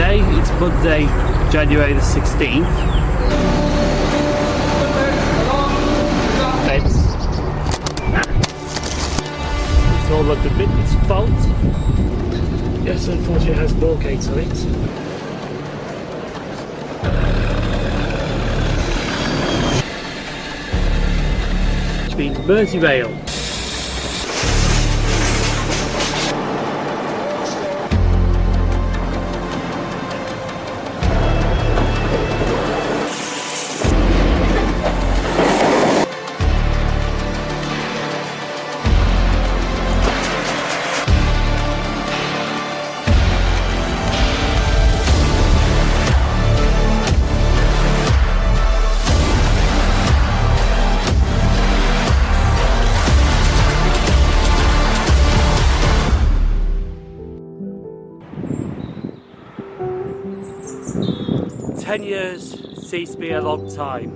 today. It's Monday, January the 16th. It's all under Midland's fault. Yes, unfortunately it has Moorgate on it. Which means Merseyrail. "10 years seems to be a long time.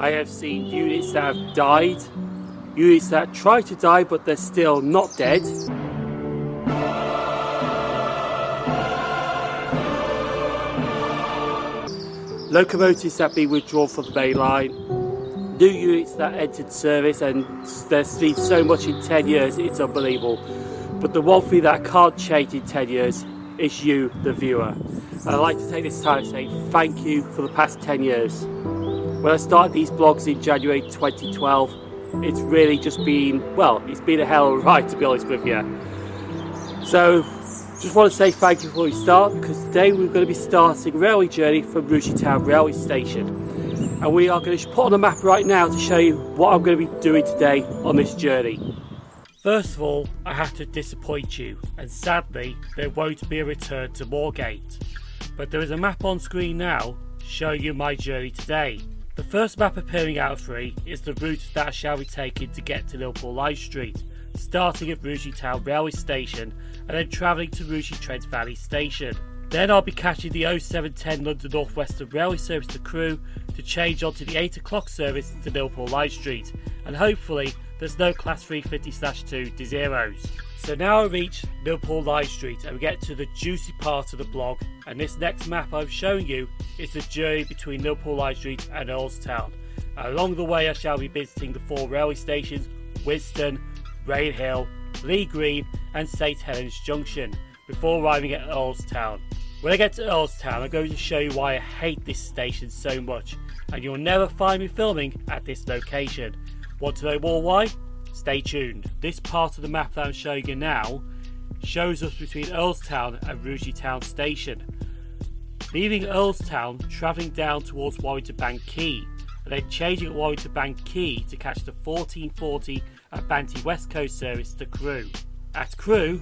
I have seen units that have died, units that try to die but they're still not dead. Locomotives that have been withdrawn from the main line, new units that entered service, and there's been so much in 10 years, it's unbelievable. But the one thing that can't change in 10 years is you, the viewer. And I'd like to take this time to say thank you for the past 10 years. When I started these blogs in January 2012, it's really just been, well, it's been a hell of a ride, to be honest with you. So, just want to say thank you before we start, because today we're going to be starting a railway journey from Rugeley Town Railway Station. And we are going to put on a map right now to show you what I'm going to be doing today on this journey. First of all, I have to disappoint you, and sadly, there won't be a return to Moorgate. But there is a map on screen now showing you my journey today. The first map appearing out of 3 is the route that I shall be taking to get to Liverpool High Street, starting at Rugeley Town Railway Station and then travelling to Rugeley Trent Valley Station. Then I'll be catching the 0710 London Northwestern Railway service to Crewe to change onto the 8 o'clock service to Liverpool High Street, and hopefully there's no class 350/2 D0s. So now I reach Liverpool High Street and we get to the juicy part of the blog, and this next map I'm showing you is the journey between Liverpool High Street and Earlestown. Along the way I shall be visiting the 4 railway stations, Whiston, Rainhill, Lea Green and St Helens Junction, before arriving at Earlestown. When I get to Earlestown, I'm going to show you why I hate this station so much, and you'll never find me filming at this location. Want to know more why? Stay tuned. This part of the map that I'm showing you now shows us between Earlestown and Rugeley Town Station. Leaving Earlestown, travelling down towards Warrington Bank Quay, and then changing at Warrington Bank Quay to catch the 1440 Avanti West Coast service to Crewe. At Crewe,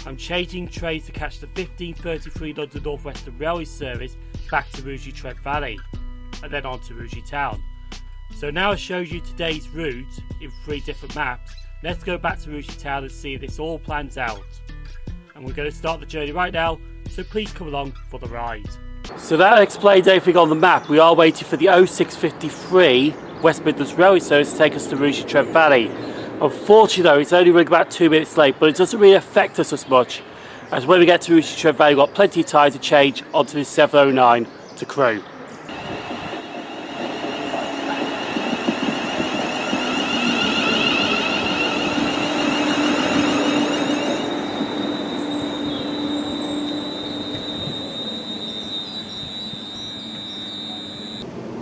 I'm changing trains to catch the 1533 London Northwestern Railway service back to Rugeley Trent Valley, and then on to Rugeley Town. So now I showed you today's route in 3 different maps. Let's go back to Rugeley Town and see if this all plans out. And we're going to start the journey right now, so please come along for the ride. So that explains everything on the map. We are waiting for the 0653 West Midlands Railway service to take us to Rugeley Trent Valley. Unfortunately though, it's only running about 2 minutes late, but it doesn't really affect us as much, as when we get to Rugeley Trent Valley we've got plenty of time to change onto the 709 to Crewe.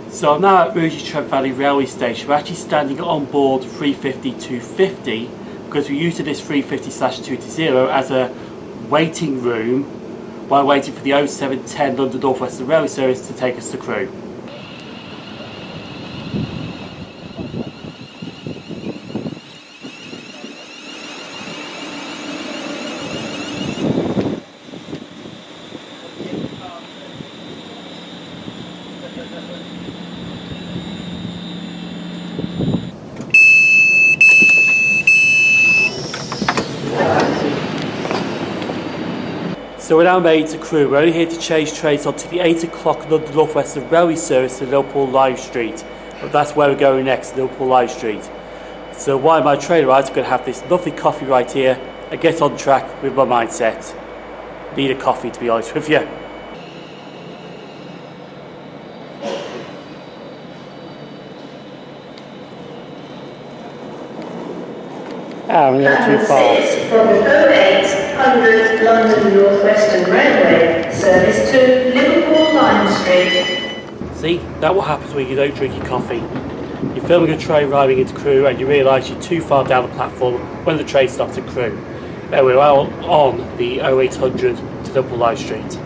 So I'm now at Rugeley Trent Valley Railway Station. We're actually standing on board 350-250 because we're using this 350/220 as a waiting room while waiting for the 0710 London Northwestern Railway service to take us to Crewe. So we're now made to Crewe. We're only here to change trains onto the 8 o'clock London Northwestern Railway service to Liverpool High Street. But that's where we're going next, Liverpool High Street. So while my train arrives, I'm going to have this lovely coffee right here and get on track with my mindset. Need a coffee, to be honest with you. a little too far. This is from the 0800 London Northwestern Railway service to Liverpool Line Street. See, that's what happens when you don't drink your coffee. You're filming a train arriving into Crewe and you realise you're too far down the platform when the train stops at Crewe. There we're out on the 0800 to Liverpool Line Street.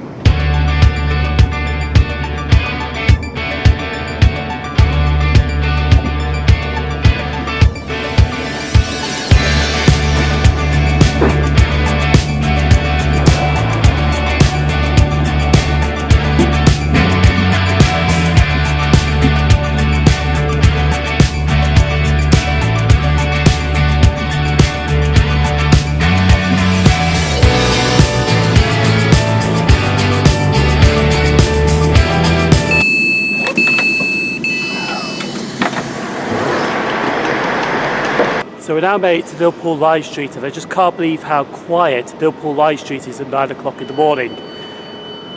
So we're now made it to Liverpool Line Street, and I just can't believe how quiet Liverpool Line Street is at 9 o'clock in the morning.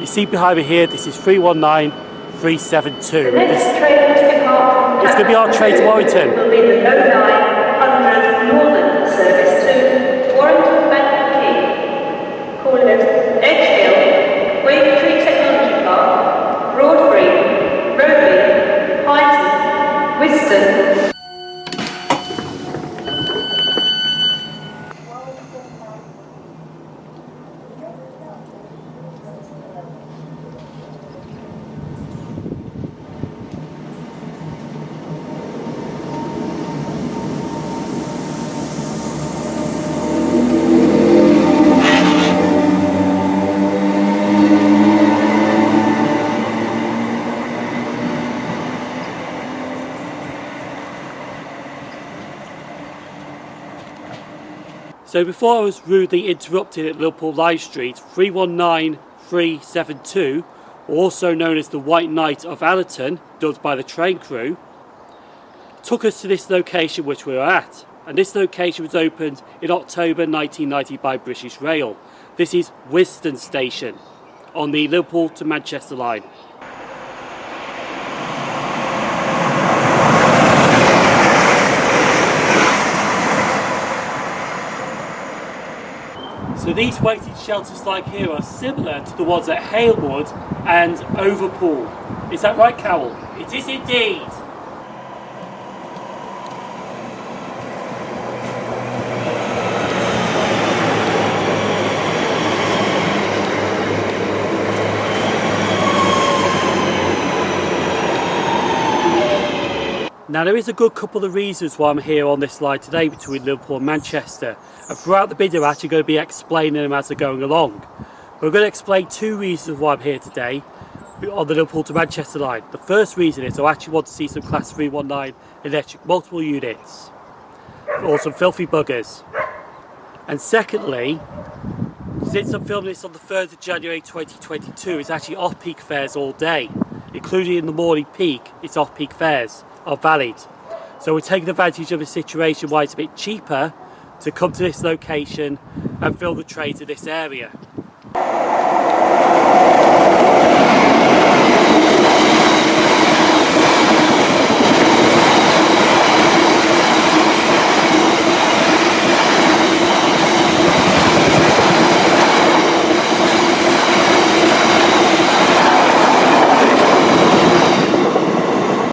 You see behind me here, this is 319372. It's going to be our train to Warrington. It will be the 0900 Northern service to Warrington and Quay. Calling at Edgehill, Wavertree Technology Park, Broad Green, Rugeley, Hyton, Whiston. So before I was rudely interrupted at Liverpool Line Street, 319372, also known as the White Knight of Allerton, dubbed by the train crew, took us to this location which we were at. And this location was opened in October 1990 by British Rail. This is Whiston Station on the Liverpool to Manchester line. So these waiting shelters like here are similar to the ones at Halewood and Overpool. Is that right, Carol? It is indeed. Now there is a good couple of reasons why I'm here on this line today between Liverpool and Manchester, and throughout the video I'm actually going to be explaining them as they're going along. We're going to explain two reasons why I'm here today on the Liverpool to Manchester line. The first reason is I actually want to see some Class 319 electric multiple units, or some filthy buggers. And secondly, since I'm filming this on the 3rd of January 2022, it's actually off-peak fares all day, including in the morning peak. It's off-peak fares are valid. So we're taking advantage of a situation where it's a bit cheaper to come to this location and fill the trains in this area.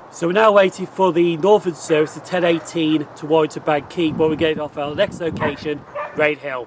So we're now waiting for the Northern service, the 1018 to Warrington and Quay, where we're getting off our next location, Rainhill.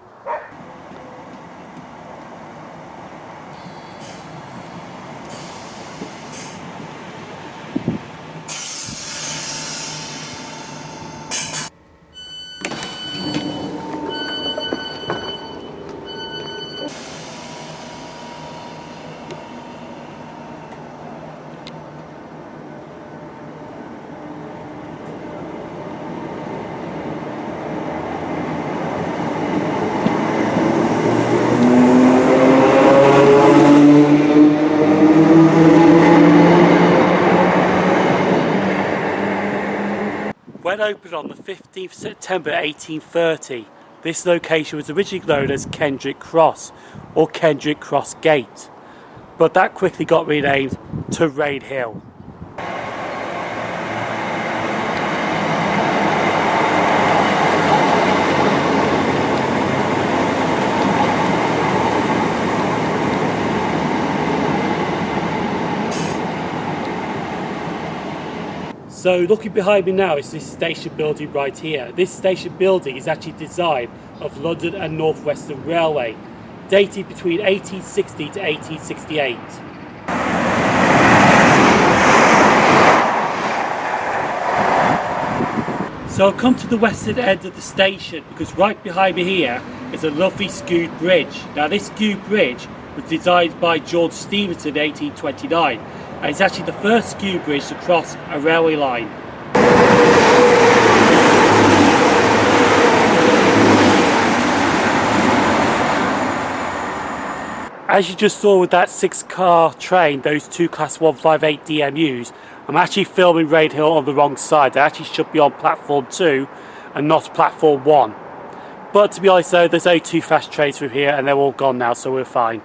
When opened on the 15th September 1830, this location was originally known as Kendrick Cross or Kendrick Cross Gate, but that quickly got renamed to Rainhill. So looking behind me now is this station building right here. This station building is actually designed of London and Northwestern Railway, dated between 1860 to 1868. So I've come to the western end of the station because right behind me here is a lovely skewed bridge. Now this skewed bridge was designed by George Stephenson in 1829 and it's actually the first skewed bridge to cross a railway line. As you just saw with that 6-car train, those two Class 158 DMUs, I'm actually filming Rainhill on the wrong side. I actually should be on platform 2 and not platform 1. But to be honest though, there's only 2 fast trains through here and they're all gone now, so we're fine.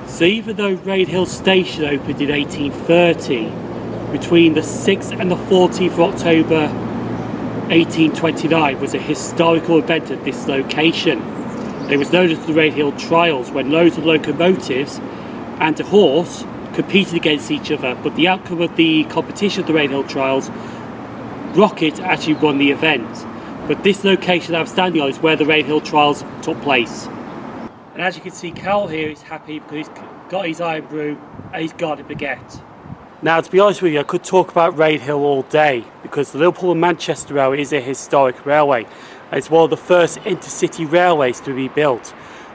So even though Rainhill Station opened in 1830, between the 6th and the 14th of October 1829 was a historical event at this location. It was known as the Rainhill Trials, when loads of locomotives and a horse competed against each other, but the outcome of the competition of the Rainhill Trials, Rocket actually won the event. But this location I'm standing on is where the Rainhill Trials took place. And as you can see, Carol here is happy because he's got his iron brew and he's got a baguette. Now, to be honest with you, I could talk about Rainhill all day because the Liverpool and Manchester Railway is a historic railway and it's one of the first intercity railways to be built.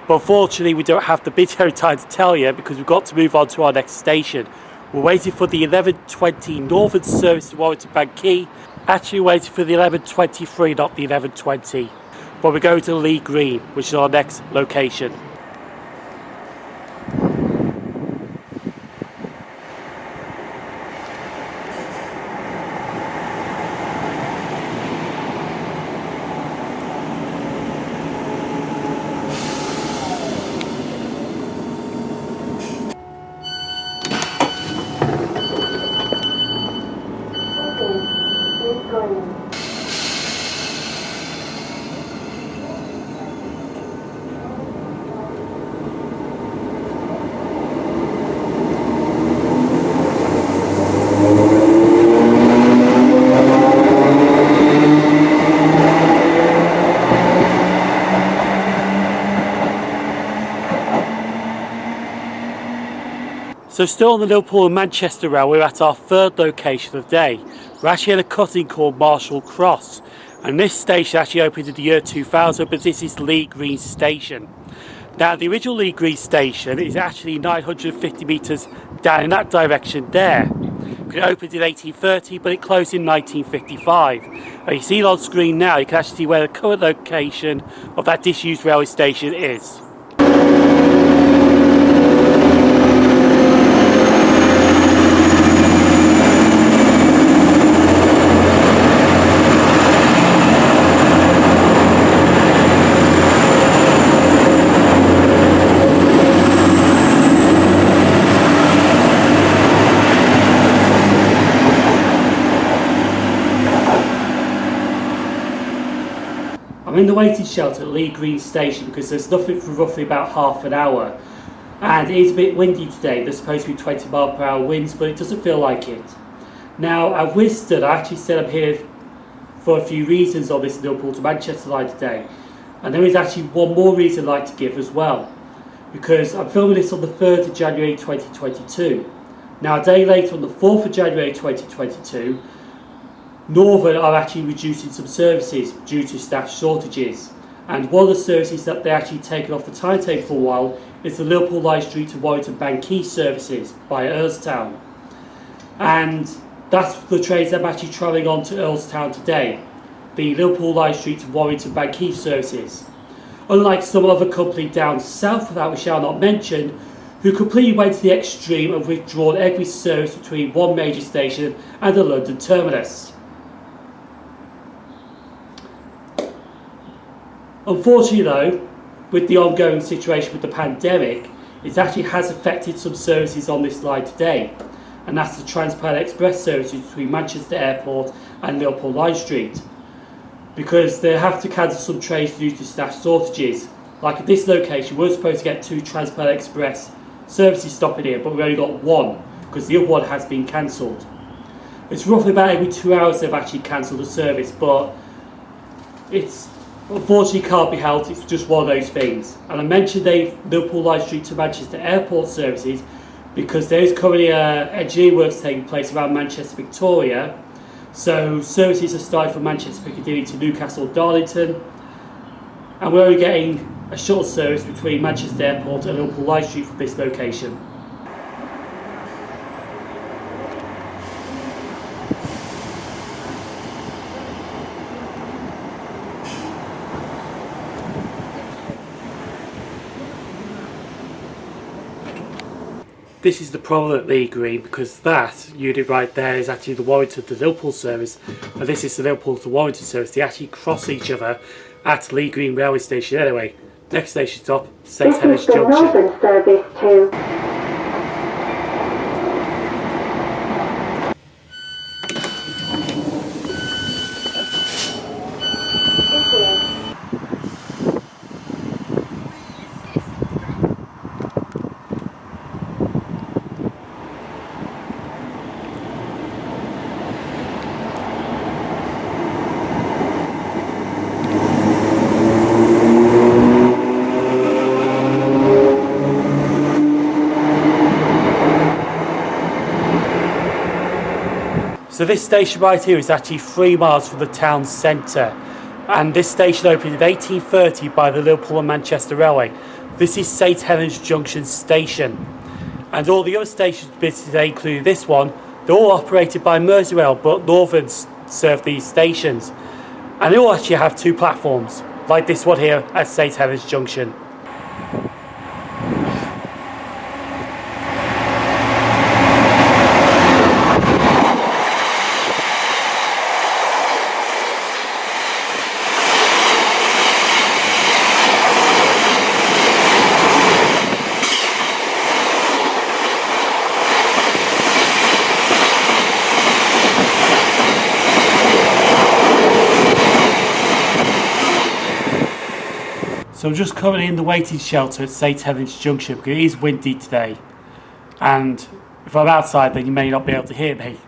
But unfortunately, we don't have the video time to tell you because we've got to move on to our next station. We're waiting for the 11:20 Northern service to Warrington and Quay. Actually waiting for the 11:23, not the 11:20. But we're going to Lea Green, which is our next location. So still on the Liverpool and Manchester Railway, we're at our third location of the day. We're actually at a cutting called Marshall Cross. And this station actually opened in the year 2000, but this is Lea Green Station. Now the original Lea Green Station is actually 950 metres down in that direction there. It opened in 1830, but it closed in 1955. And you see it on screen now, you can actually see where the current location of that disused railway station is. I'm in the waiting shelter at Lea Green Station because there's nothing for roughly about half an hour. And it is a bit windy today. There's supposed to be 20 mile per hour winds, but it doesn't feel like it. Now at Whiston, I actually said I'm here for a few reasons on this Liverpool to Manchester line today. And there is actually one more reason I'd like to give as well. Because I'm filming this on the 3rd of January 2022. Now a day later, on the 4th of January 2022, Northern are actually reducing some services due to staff shortages, and one of the services that they're actually taken off the timetable for a while is the Liverpool Line Street to Warrington and Quay services by Earlestown, and that's the trains I'm actually travelling on to Earlestown today, the Liverpool Line Street to Warrington and Quay services. Unlike some other company down south that we shall not mention, who completely went to the extreme of withdrawing every service between one major station and the London terminus. Unfortunately though, with the ongoing situation with the pandemic, it actually has affected some services on this line today. and that's the TransPennine Express services between Manchester Airport and Liverpool Line Street, because they have to cancel some trains due to staff shortages. Like at this location, we're supposed to get 2 TransPennine Express services stopping here, but we only got 1 because the other one has been cancelled. It's roughly about every 2 hours they've actually cancelled the service, but it's unfortunately can't be helped. It's just one of those things. And I mentioned Liverpool Line Street to Manchester Airport services because there is currently engineering works taking place around Manchester Victoria. So services are starting from Manchester Piccadilly to Newcastle Darlington, and we're only getting a shuttle service between Manchester Airport and Liverpool Line Street from this location. This is the problem at Lea Green, because that unit right there is actually the Warrington to Liverpool service, and this is the Liverpool to Warrington service. They actually cross each other at Lea Green Railway Station. Anyway, next station stop, St Helens Junction. Northern service to So this station right here is actually 3 miles from the town centre, and this station opened in 1830 by the Liverpool and Manchester Railway. This is St Helens Junction Station, and all the other stations visited today, including this one, they're all operated by Merseyrail, but Northern serve these stations, and they all actually have 2 platforms, like this one here at St Helens Junction. So I'm just currently in the waiting shelter at St Helens Junction because it is windy today, and if I'm outside then you may not be able to hear me.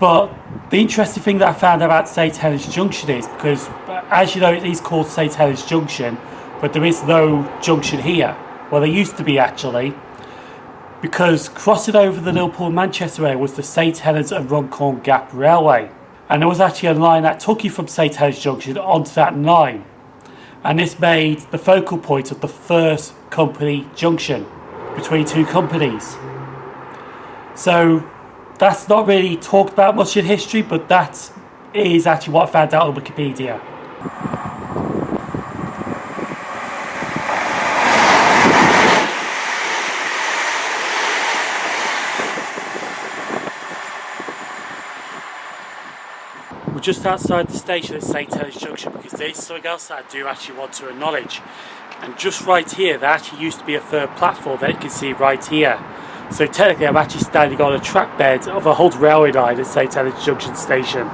But the interesting thing that I found out about St Helens Junction is, because as you know it is called St Helens Junction, but there is no junction here. Well, there used to be actually, because crossing over the Liverpool and Manchester Railway was the St Helens and Runcorn Gap Railway, and there was actually a line that took you from St Helens Junction onto that line. And this made the focal point of the first company junction between 2 companies. So that's not really talked about much in history, but that is actually what I found out on Wikipedia. We're just outside the station at St Helens Junction because there's something else that I do actually want to acknowledge. And just right here, there actually used to be a 3rd platform that you can see right here. So technically I'm actually standing on a track bed of a old railway line at St Helens Junction Station.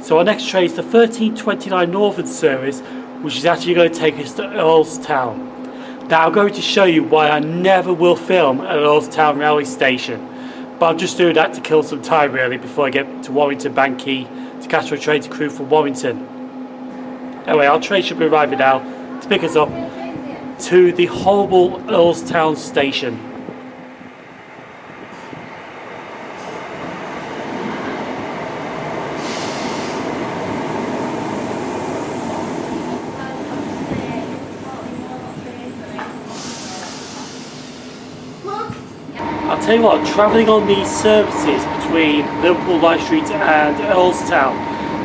So our next train is the 1329 Northern service, which is actually going to take us to Earlestown. Now I'm going to show you why I never will film at Earlestown railway station, but I'm just doing that to kill some time really before I get to Warrington Quay to catch my train to Crewe from Warrington. Anyway, our train should be arriving now to pick us up to the horrible Earlestown station. I'll tell you what, travelling on these services between Liverpool Line Street and Earlestown,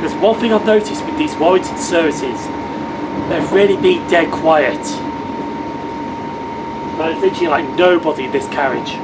there's one thing I've noticed with these Warrington services, They've really been dead quiet. There's literally like nobody in this carriage.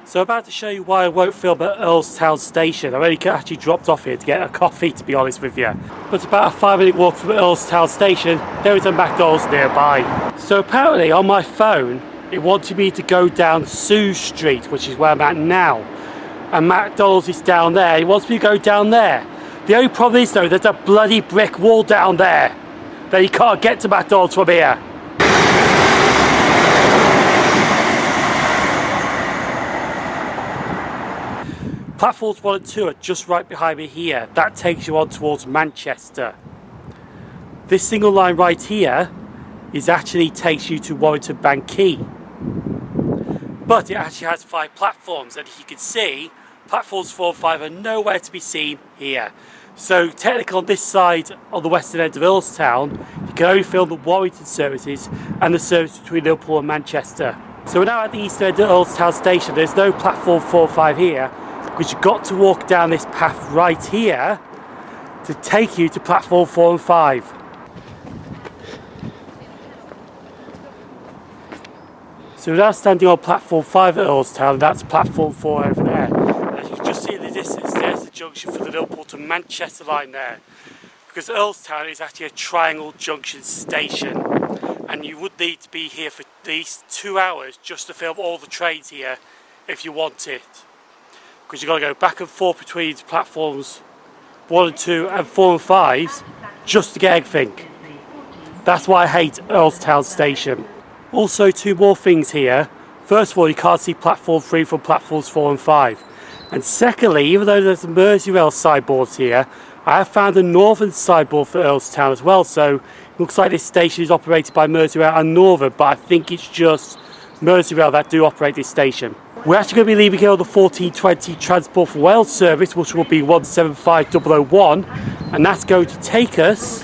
So I'm about to show you why I won't film at Earlestown Station. I've only actually dropped off here to get a coffee, to be honest with you. But about a 5-minute walk from Earlestown Station, there is a McDonald's nearby. So apparently on my phone, it wanted me to go down Sue Street, which is where I'm at now. And McDonald's is down there. It wants me to go down there. The only problem is though, there's a bloody brick wall down there that you can't get to McDonald's from here. Platforms 1 and 2 are just right behind me here. That takes you on towards Manchester. This single line right here actually takes you to Warrington and Quay. But it actually has 5 platforms, and as you can see, platforms 4 and 5 are nowhere to be seen here. So technically on this side, on the western end of Earlestown, you can only film the Warrington services and the service between Liverpool and Manchester. So we're now at the eastern end of Earlestown Station. There's no platform 4 and 5 here, because you've got to walk down this path right here to take you to platform 4 and 5. So we're now standing on platform 5 at Earlestown, and that's platform 4 over there. And as you can just see in the distance, there's the junction for the Liverpool to Manchester line there. Because Earlestown is actually a triangle junction station, and you would need to be here for at least 2 hours just to film all the trains here if you want it. Because you've got to go back and forth between platforms 1 and 2 and 4 and 5 just to get everything. That's why I hate Earlestown Station. Also 2 more things here. First of all, you can't see platform 3 from platforms 4 and 5. And secondly, even though there's Merseyrail sideboards here, I have found a northern sideboard for Earlestown as well. So it looks like this station is operated by Merseyrail and Northern, but I think it's just Merseyrail that do operate this station. We're actually going to be leaving here on the 1420 Transport for Wales service, which will be 175001, and that's going to take us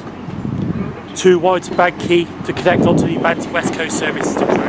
to Warrington and Quay to connect onto the Avanti West Coast service to Crewe.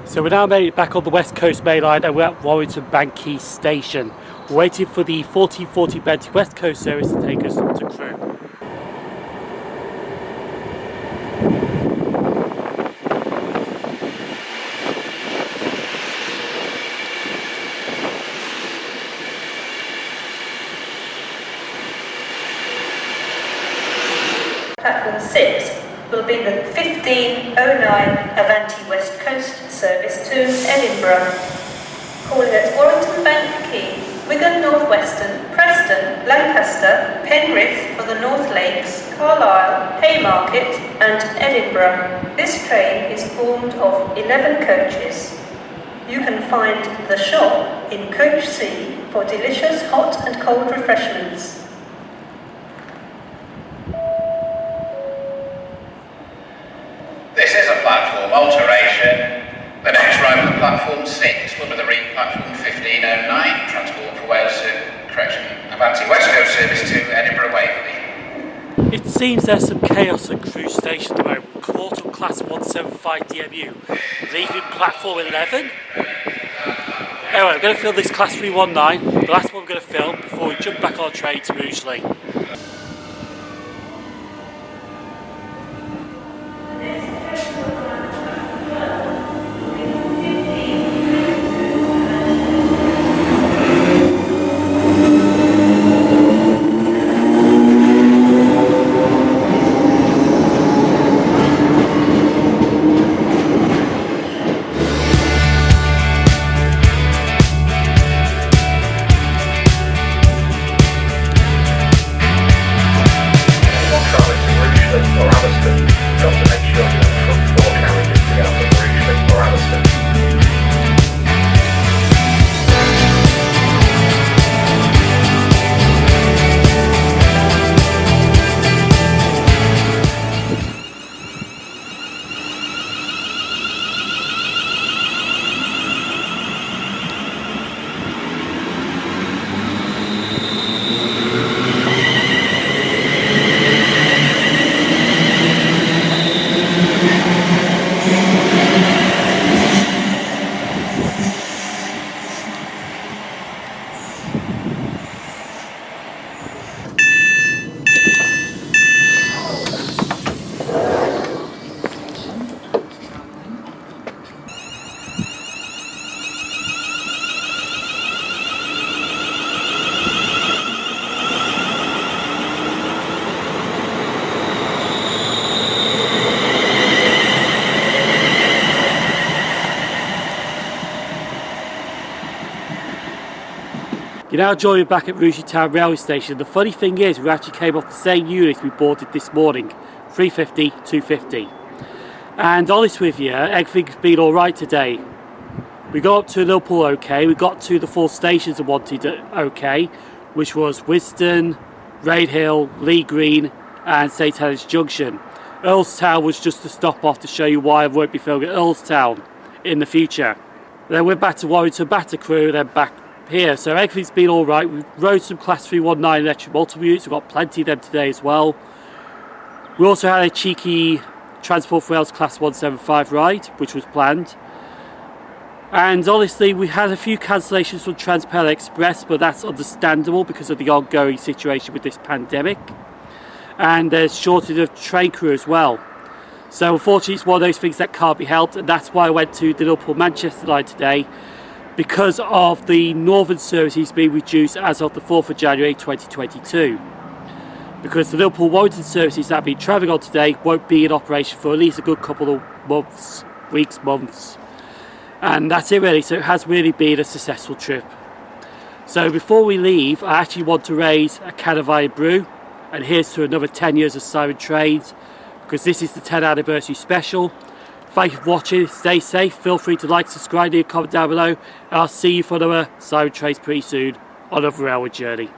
So we're now made it back on the West Coast Main Line, and we're at Warrington and Quay Station. We're waiting for the 1440 Avanti West Coast service to take us to Crewe. Platform 6 will be the 1509 Avanti West Coast service to Edinburgh, calling at Warrington and Quay, Wigan Northwestern, Preston, Lancaster, Penrith for the North Lakes, Carlisle, Haymarket and Edinburgh. This train is formed of 11 coaches. You can find the shop in Coach C for delicious hot and cold refreshments. This is a platform alteration. The next ride on platform 6 will be the re-platform 1509, Transport for Wales, Avanti West Coast service to Edinburgh Waverley. It seems there's some chaos at Crewe Station at the moment. Caught on class 175 DMU, leaving platform 11. Anyway, I'm going to film this Class 319, the last one we're going to film before we jump back on a train to Rugeley. You're now joining me back at Rugeley Town Railway Station. The funny thing is, we actually came off the same unit we boarded this morning, 350, 250. And honest with you, everything's been alright today. We got up to Liverpool okay, we got to the 4 stations I wanted okay, which was Whiston, Rainhill, Lea Green and St Helens Junction. Earlestown was just a stop off to show you why I won't be filming at Earlestown in the future. Then we're back to Warrington, back to Quay, then back here. So everything's been alright. We rode some Class 319 electric multi-routes, we've got plenty of them today as well. We also had a cheeky Transport for Rail's Class 175 ride, which was planned. And honestly, we had a few cancellations from TransPennine Express, but that's understandable because of the ongoing situation with this pandemic. And there's shortage of train crew as well. So unfortunately, it's one of those things that can't be helped, and that's why I went to the Liverpool Manchester line today, because of the northern services being reduced as of the 4th of January 2022. Because the Liverpool Warrington services that have been travelling on today won't be in operation for at least a good couple of months, weeks, months. And that's it really, so it has really been a successful trip. So before we leave, I actually want to raise a can of Iron Brew, and here's to another 10 years of Sim0nTrains, because this is the 10th anniversary special. Thank you for watching, stay safe, feel free to like, subscribe, leave a comment down below, and I'll see you for another Sim0nTrains pretty soon on another railway journey.